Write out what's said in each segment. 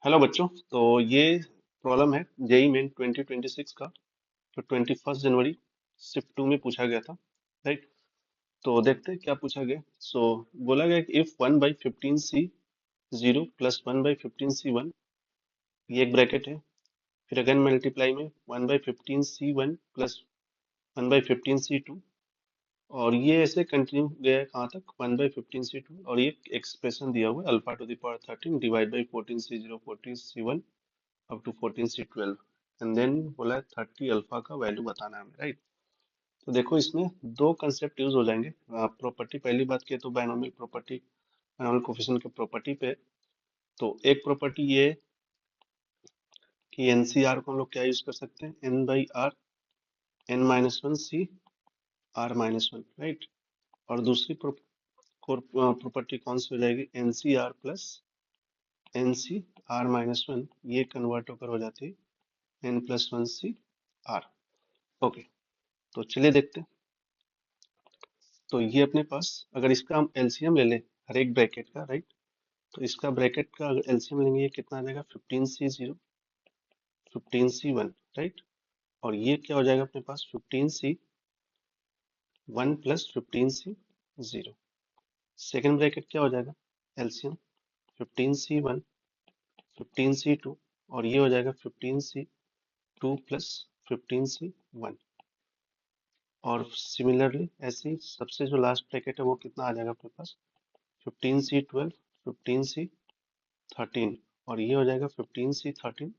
Hello बच्चों। तो ये प्रॉब्लम है जेई मेन 2026 का, जो 21 जनवरी शिफ्ट 2 में पूछा गया था। राइट। तो देखते हैं क्या पूछा गया। बोला गया कि इफ 1/15c0 प्लस 1/15c1, ये एक ब्रैकेट है। फिर अगेन मल्टीप्लाई में 1/15c1 प्लस 1/15c2, और ये ऐसे कंटिन्यू गया है कहाँ तक, 1/15c2, और ये एक्सप्रेशन दिया हुआ है alpha two the power 13 divide by 14c0 14c1 up to 14c12, and then बोला है 30 अल्फा का वैल्यू बताना है हमें। राइट। तो देखो इसमें दो कंसेप्ट यूज हो जाएंगे। प्रॉपर्टी पहली बात की तो बायनोमियल प्रॉपर्टी, बायनोमियल कोफिशिएंट के प्रॉपर्टी पे। तो एक प्रॉपर्टी ये है कि एनसीआर को हम लोग क्या यूज कर सकते हैं, N by R, N minus one C R minus one. Right. और दूसरी प्रॉपर्टी कौन सी हो जाएगी, N C R plus N C R minus one, ये कन्वर्ट होकर हो जाती है N plus one C R. Okay. तो चलिए देखते हैं। तो ये अपने पास, अगर इसका हम एलसीएम ले लें हर एक ब्रैकेट का, राइट, तो इसका ब्रैकेट का अगर एलसीएम लेंगे, ये कितना आ जाएगा, 15c0 15c1। राइट। और ये क्या हो जाएगा अपने पास, 15c1 plus 15c0। Second bracket क्या हो जाएगा, एलसीएम 15c1 15c2, और ये हो जाएगा 15c2 प्लस 15c1। और सिमिलरली ऐसे ही सबसे जो लास्ट ब्रैकेट है वो कितना आ जाएगा अपने पास, 15c12 15c13, और ये हो जाएगा 15c13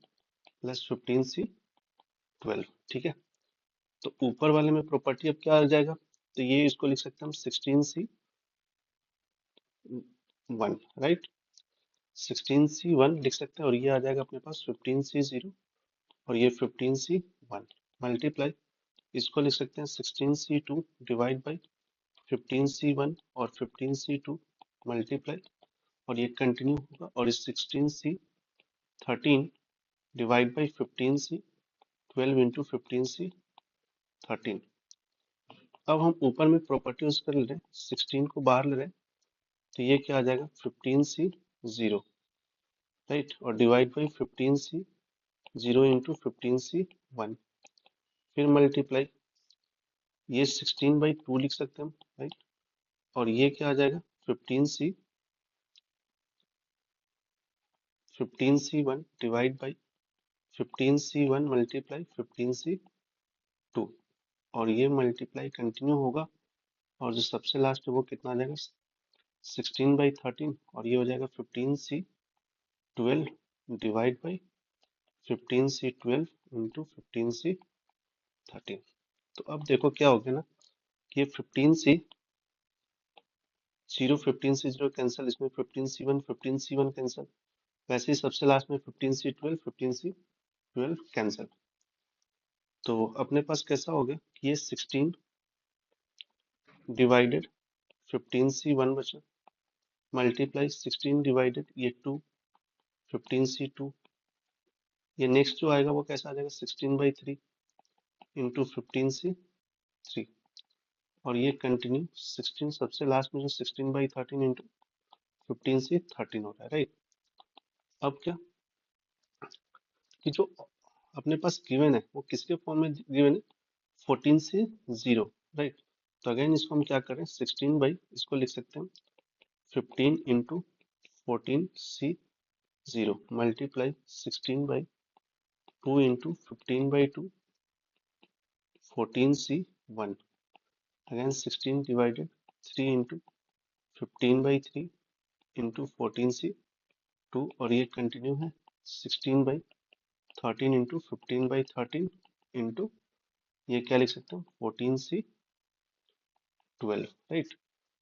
प्लस 15c12। ठीक है। तो ऊपर वाले में प्रॉपर्टी अब क्या आ जाएगा, तो ये इसको लिख सकते हैं हम 16c1। राइट। 16c1 लिख सकते हैं, और ये आ जाएगा अपने पास 15c0, और ये 15c1 मल्टीप्लाई, इसको लिख सकते हैं 16c2 डिवाइड बाई 15c1 और 15c2 मल्टीप्लाई, और ये कंटिन्यू होगा, और इस 16c13 divide by 15c12 into 15c13। अब हम ऊपर में प्रॉपर्टी यूज कर ले रहे हैं, 16 को बाहर ले रहे हैं, तो ये क्या आ जाएगा, 15c0। राइट। और divide by 15c0 into 15c1, फिर मल्टीप्लाई, ये 16/2 लिख सकते हैं हम। राइट। और ये क्या आ जाएगा, 15c1 divide by 15c1 multiply 15c2, और ये मल्टीप्लाई कंटिन्यू होगा, और जो सबसे लास्ट है वो कितना आ जाएगा, 16/13, और ये हो जाएगा 15c12 divide by 15c12 into 15c13। तो अब देखो क्या हो गया ना, कि ये 15c0 कैंसिल, इसमें 15c1 कैंसिल, वैसे ही सबसे लास्ट में 15c12 कैंसिल। तो अपने पास कैसा हो गया कि ये 16 डिवाइडेड 15c1 बचा, मल्टीप्लाई 16 डिवाइडेड ये 2 15c2, ये नेक्स्ट जो आएगा वो कैसा आ जाएगा, 16/3 इंटू 15c3, और ये कंटिन्यू 16, सबसे लास्ट में जो 16/13 इंटू 15c13 हो रहा है। राइट। अब क्या, कि जो अपने पास गिवन है वो किसके फॉर्म में गिवन है, 14c0। राइट। तो अगेन इसको हम क्या करें, 16 बाई, इसको लिख सकते हैं 15 into 14c0 multiply 16/2 into 15/2 14c1, again 16 divided 3 into 15/3 into 14c2, और ये कंटिन्यू है 16/13 इंटू 15/13 इंटू, ये क्या लिख सकते हैं, 14c12। राइट।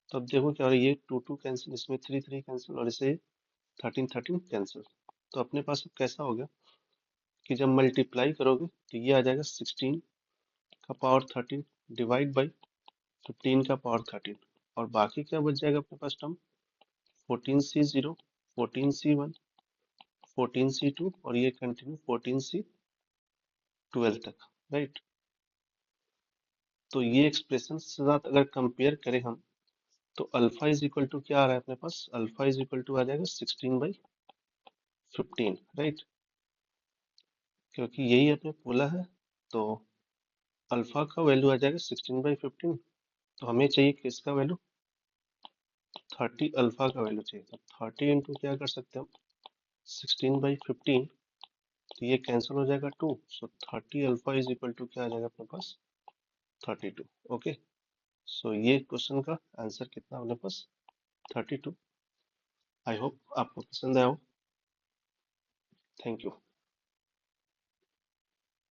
तो अब देखो क्या हो रहा है, ये 2 कैंसिल, इसमें 3 कैंसिल, और इसे 13 कैंसिल। तो अपने पास अब कैसा हो गया कि जब मल्टीप्लाई करोगे तो ये आ जाएगा 16 का पावर 13 डिवाइड बाई 15 का पावर 13, और बाकी क्या बच जाएगा अपने पास टर्म, 14c0 14c1 14c2, और ये कंटिन्यू 14c12 तक। राइट। तो ये एक्सप्रेशन के साथ अगर कंपेयर करें हम, तो अल्फा इज इक्वल टू क्या आ रहा है अपने पास, अल्फा इज इक्वल टू आ जाएगा 16/4। 15, राइट, क्योंकि यही आपने बोला है। तो अल्फा का वैल्यू आ जाएगा 16/15। तो हमें चाहिए किसका वैल्यू, 30 अल्फा का वैल्यू चाहिए। तो 30 इंटू क्या कर सकते हैं हम, 16/15। तो ये कैंसिल हो जाएगा 2, सो 30 अल्फा इज इक्वल टू क्या आ जाएगा अपने पास, 32। ओके, सो ये क्वेश्चन का आंसर कितना अपने पास, 32। आई होप आपको पसंद आया हो। Thank you.